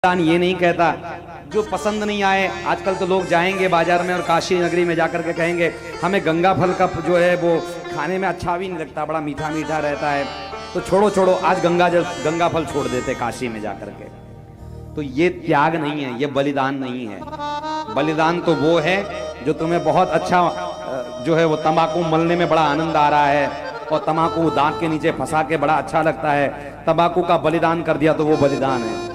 ये नहीं कहता जो पसंद नहीं आए। आजकल तो लोग जाएंगे बाजार में और काशी नगरी में जाकर के कहेंगे हमें गंगा फल का जो है वो खाने में अच्छा भी नहीं लगता, बड़ा मीठा मीठा रहता है। तो छोड़ो छोड़ो, आज गंगा फल छोड़ देते काशी में जाकर के। तो ये त्याग नहीं है, ये बलिदान नहीं है। बलिदान तो वो है जो तुम्हें बहुत अच्छा जो है वो तंबाकू मलने में बड़ा आनंद आ रहा है और तंबाकू दांत के नीचे फंसा के बड़ा अच्छा लगता है, तंबाकू का बलिदान कर दिया तो वो बलिदान है।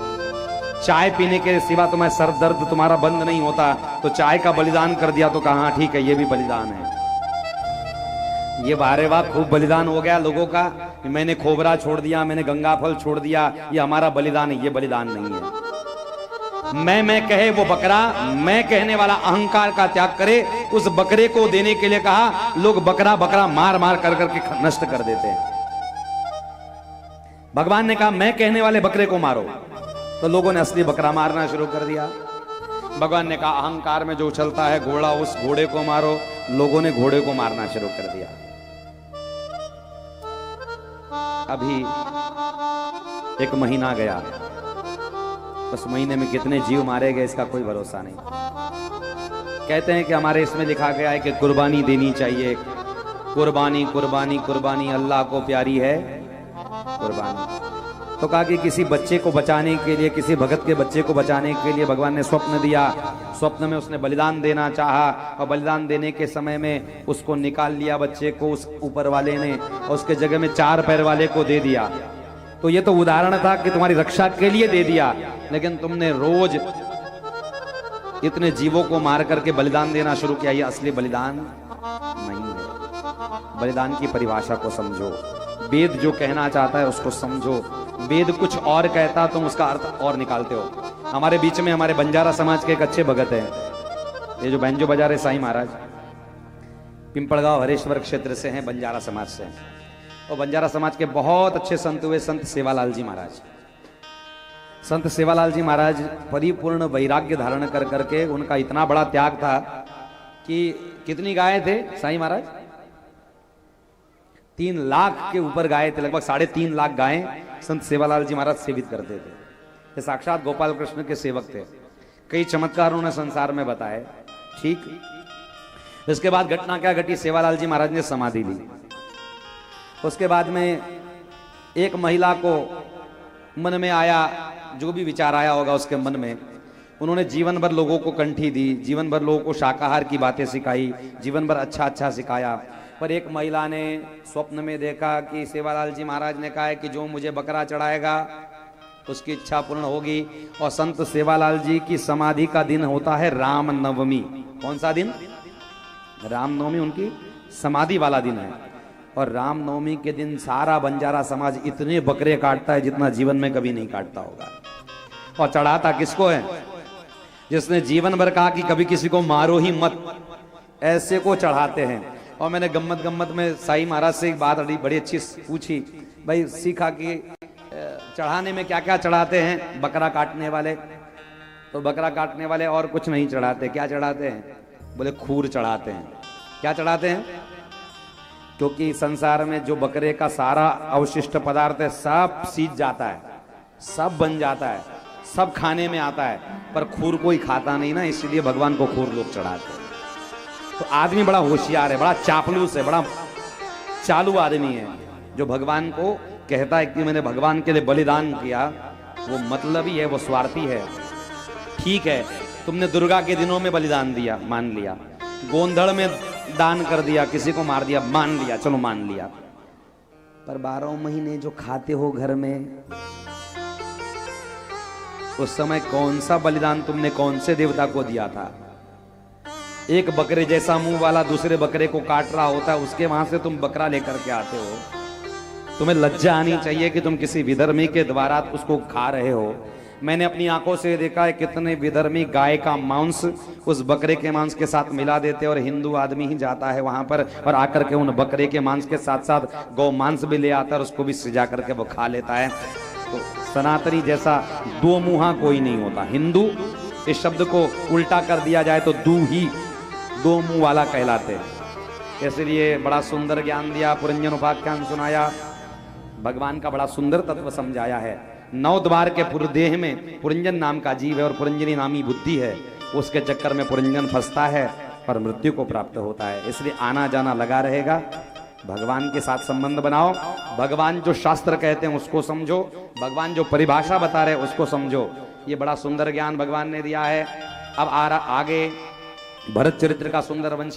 चाय पीने के सिवा तुम्हें सर दर्द तुम्हारा बंद नहीं होता तो चाय का बलिदान कर दिया तो कहा ठीक है ये भी बलिदान है। ये बारे वाह खूब बलिदान हो गया लोगों का, मैंने खोबरा छोड़ दिया, मैंने गंगा फल छोड़ दिया, ये हमारा बलिदान है। ये बलिदान नहीं है। मैं कहे वो बकरा, मैं कहने वाला अहंकार का त्याग करे। उस बकरे को देने के लिए कहा, लोग बकरा बकरा मार मार कर करके नष्ट कर देते हैं। भगवान ने कहा मैं कहने वाले बकरे को मारो, तो लोगों ने असली बकरा मारना शुरू कर दिया। भगवान ने कहा अहंकार में जो उछलता है घोड़ा, उस घोड़े को मारो, लोगों ने घोड़े को मारना शुरू कर दिया। अभी एक महीना गया, उस महीने में कितने जीव मारे गए इसका कोई भरोसा नहीं। कहते हैं कि हमारे इसमें लिखा गया है कि कुर्बानी देनी चाहिए, कुर्बानी कुर्बानी कुर्बानी अल्लाह को प्यारी है कुर्बानी। तो कहा कि किसी बच्चे को बचाने के लिए, किसी भगत के बच्चे को बचाने के लिए भगवान ने स्वप्न दिया। स्वप्न में उसने बलिदान देना चाहा और बलिदान देने के समय में उसको निकाल लिया बच्चे को उस ऊपर वाले ने, और उसके जगह में 4 पैर वाले को दे दिया। तो ये तो उदाहरण था कि तुम्हारी रक्षा के लिए दे दिया, लेकिन तुमने रोज इतने जीवों को मार करके बलिदान देना शुरू किया। ये असली बलिदान नहीं है। बलिदान की परिभाषा को समझो, वेद जो कहना चाहता है उसको समझो। वेद कुछ और कहता तुम उसका अर्थ और निकालते हो। हमारे बीच में हमारे बंजारा समाज के एक अच्छे भगत हैं, ये जो बैंजो बजा रहे साईं महाराज, पिंपलगांव हरेश्वर क्षेत्र से हैं, बंजारा समाज से हैं। और बंजारा समाज के बहुत अच्छे संत हुए संत सेवालाल जी महाराज। संत सेवालाल जी महाराज परिपूर्ण वैराग्य धारण कर करके, उनका इतना बड़ा त्याग था कि कितनी गायें थे साईं महाराज? 3 लाख के ऊपर गायें थे, लगभग 3.5 लाख गायें संत सेवालाल जी महाराज सेवित करते थे। ये साक्षात गोपाल कृष्ण के सेवक थे। कई चमत्कार उन्होंने संसार में बताए। ठीक, इसके बाद घटना क्या घटी, सेवालाल जी महाराज ने समाधि ली। उसके बाद में एक महिला को मन में आया, जो भी विचार आया होगा उसके मन में, उन्होंने जीवन भर लोगों को कंठी दी, जीवन भर लोगों को शाकाहार की बातें सिखाई, जीवन भर अच्छा अच्छा सिखाया। पर एक महिला ने स्वप्न में देखा कि सेवालाल जी महाराज ने कहा है कि जो मुझे बकरा चढ़ाएगा उसकी इच्छा पूर्ण होगी। और संत सेवालाल जी की समाधि का दिन होता है रामनवमी। कौन सा दिन? रामनवमी उनकी समाधि वाला दिन है। और रामनवमी के दिन सारा बंजारा समाज इतने बकरे काटता है जितना जीवन में कभी नहीं काटता होगा। और चढ़ाता किसको है? जिसने जीवन भर कहा कि कभी किसी को मारो ही मत, ऐसे को चढ़ाते हैं। और मैंने गम्मत में साईं महाराज से एक बात बड़ी अच्छी पूछी, भाई सीखा कि चढ़ाने में क्या क्या चढ़ाते हैं बकरा काटने वाले? तो बकरा काटने वाले और कुछ नहीं चढ़ाते। क्या चढ़ाते हैं? बोले खूर चढ़ाते हैं। क्या चढ़ाते हैं? क्योंकि संसार में जो बकरे का सारा अवशिष्ट पदार्थ है सब सीज जाता है, सब बन जाता है, सब खाने में आता है, पर खूर कोई खाता नहीं ना, इसलिए भगवान को खूर लोग चढ़ाते हैं। तो आदमी बड़ा होशियार है, बड़ा चापलूस है, बड़ा चालू आदमी है जो भगवान को कहता है कि मैंने भगवान के लिए बलिदान किया। वो मतलबी है, वो स्वार्थी है। ठीक है, तुमने दुर्गा के दिनों में बलिदान दिया, मान लिया। गोंधड़ में दान कर दिया, किसी को मार दिया, मान लिया, चलो मान लिया। पर 12 महीने जो खाते हो घर में, उस समय कौन सा बलिदान तुमने कौन से देवता को दिया था? एक बकरे जैसा मुंह वाला दूसरे बकरे को काट रहा होता है, उसके वहां से तुम बकरा लेकर के आते हो। तुम्हें लज्जा आनी चाहिए कि तुम किसी विधर्मी के द्वारा उसको खा रहे हो। मैंने अपनी आंखों से देखा है कितने विधर्मी गाय का मांस उस बकरे के मांस के साथ मिला देते, और हिंदू आदमी ही जाता है वहां पर और आकर के उन बकरे के मांस के साथ साथ गौ मांस भी ले आता है और उसको भी सिजा करके वो खा लेता है। तो सनातनी जैसा दो मुहा कोई नहीं होता। हिंदू इस शब्द को उल्टा कर दिया जाए तो दो मुंह वाला कहलाते हैं। इसलिए बड़ा सुंदर ज्ञान दिया, पुरंजन उपाख्यान सुनाया, भगवान का बड़ा सुंदर तत्व समझाया है। 9 द्वार के पुरदेह में पुरंजन नाम का जीव है और पुरंजनी नामी बुद्धि है, उसके चक्कर में पुरंजन फंसता है और मृत्यु को प्राप्त होता है। इसलिए आना जाना लगा रहेगा। भगवान के साथ संबंध बनाओ, भगवान जो शास्त्र कहते हैं उसको समझो, भगवान जो परिभाषा बता रहे उसको समझो। ये बड़ा सुंदर ज्ञान भगवान ने दिया है। अब आगे भरत चरित्र का सुंदर वंश